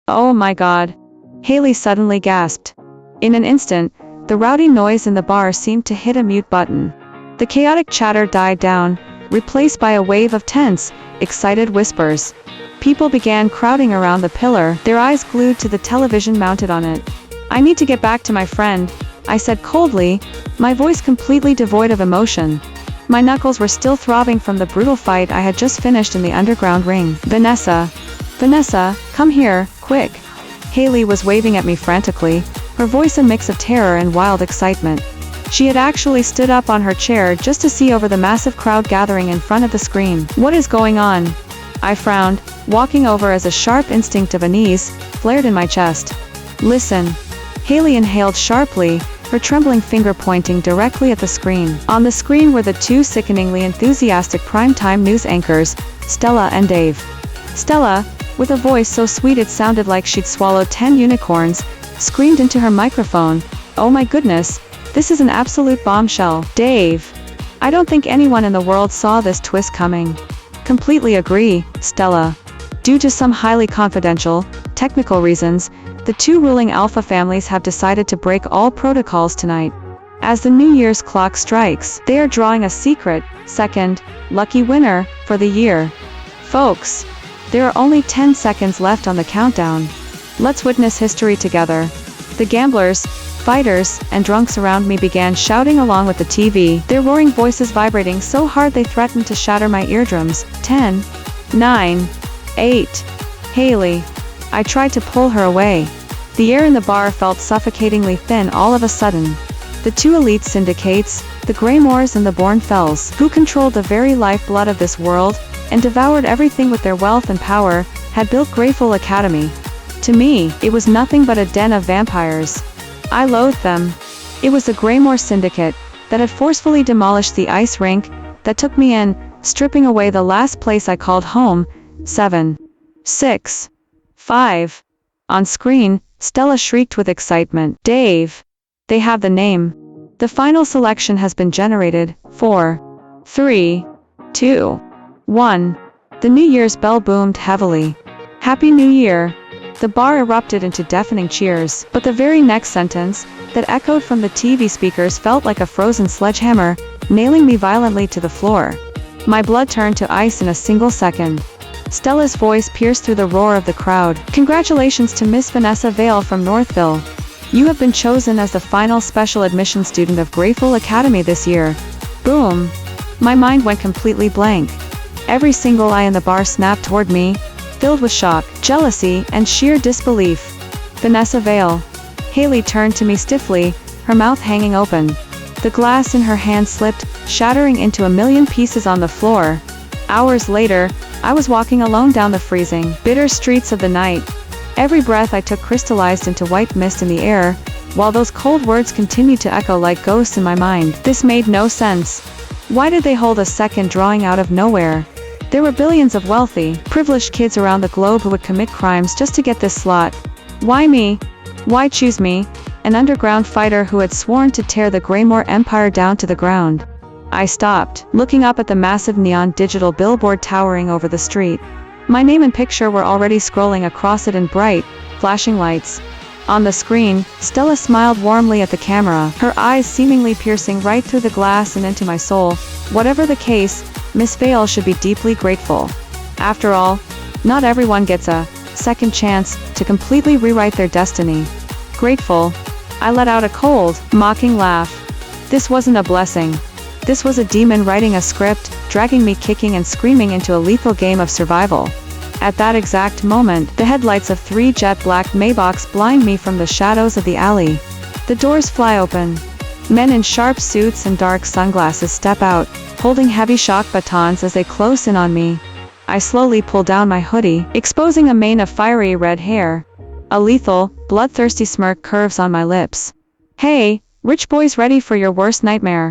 Oh my God. Haley suddenly gasped. In an instant, the rowdy noise in the bar seemed to hit a mute button. The chaotic chatter died down, replaced by a wave of tense, excited whispers. People began crowding around the pillar, their eyes glued to the television mounted on it. "I need to get back to my friend," I said coldly, my voice completely devoid of emotion. My knuckles were still throbbing from the brutal fight I had just finished in the underground ring. Vanessa, come here, quick." Haley was waving at me frantically, her voice a mix of terror and wild excitement. She had actually stood up on her chair just to see over the massive crowd gathering in front of the screen. "What is going on?" I frowned, walking over as a sharp instinct of unease flared in my chest. "Listen." Haley inhaled sharply, her trembling finger pointing directly at the screen. On the screen were the two sickeningly enthusiastic primetime news anchors, Stella and Dave. Stella, with a voice so sweet it sounded like she'd swallowed 10 unicorns, screamed into her microphone, "Oh my goodness, this is an absolute bombshell." Dave, "I don't think anyone in the world saw this twist coming." "Completely agree, Stella. Due to some highly confidential, technical reasons, the two ruling alpha families have decided to break all protocols tonight. As the New Year's clock strikes, they are drawing a secret, second, lucky winner, for the year. Folks, there are only 10 seconds left on the countdown. Let's witness history together." The gamblers, fighters, and drunks around me began shouting along with the TV, their roaring voices vibrating so hard they threatened to shatter my eardrums. 10, 9, 8. Haley. I tried to pull her away. The air in the bar felt suffocatingly thin all of a sudden. The two elite syndicates, the Graymoores and the BourneFells, who controlled the very lifeblood of this world, and devoured everything with their wealth and power, had built Grayful Academy. To me, it was nothing but a den of vampires. I loathed them. It was the Graymoore Syndicate that had forcefully demolished the ice rink that took me in, stripping away the last place I called home. 7, 6, 5. On screen, Stella shrieked with excitement. "Dave! They have the name. The final selection has been generated. 4, 3, 2, 1. The New Year's bell boomed heavily. "Happy New Year!" The bar erupted into deafening cheers, but the very next sentence, that echoed from the TV speakers felt like a frozen sledgehammer, nailing me violently to the floor. My blood turned to ice in a single second. Stella's voice pierced through the roar of the crowd. "Congratulations to Miss Vanessa Vale from Northville. You have been chosen as the final special admission student of Grayful Academy this year." Boom! My mind went completely blank. Every single eye in the bar snapped toward me, filled with shock, jealousy, and sheer disbelief. "Vanessa Vale." Haley turned to me stiffly, her mouth hanging open. The glass in her hand slipped, shattering into a million pieces on the floor. Hours later, I was walking alone down the freezing, bitter streets of the night. Every breath I took crystallized into white mist in the air, while those cold words continued to echo like ghosts in my mind. This made no sense. Why did they hold a second drawing out of nowhere? There were billions of wealthy, privileged kids around the globe who would commit crimes just to get this slot. Why me? Why choose me, an underground fighter who had sworn to tear the Graymoore Empire down to the ground? I stopped, looking up at the massive neon digital billboard towering over the street. My name and picture were already scrolling across it in bright, flashing lights. On the screen, Stella smiled warmly at the camera, her eyes seemingly piercing right through the glass and into my soul. Whatever the case, Miss Vale should be deeply grateful. After all, not everyone gets a second chance to completely rewrite their destiny. Grateful? I let out a cold, mocking laugh. This wasn't a blessing. This was a demon writing a script, dragging me kicking and screaming into a lethal game of survival. At that exact moment, the headlights of 3 jet black Maybachs blind me from the shadows of the alley. The doors fly open. Men in sharp suits and dark sunglasses step out, holding heavy shock batons as they close in on me. I slowly pull down my hoodie, exposing a mane of fiery red hair. A lethal, bloodthirsty smirk curves on my lips. "Hey, rich boys, ready for your worst nightmare?"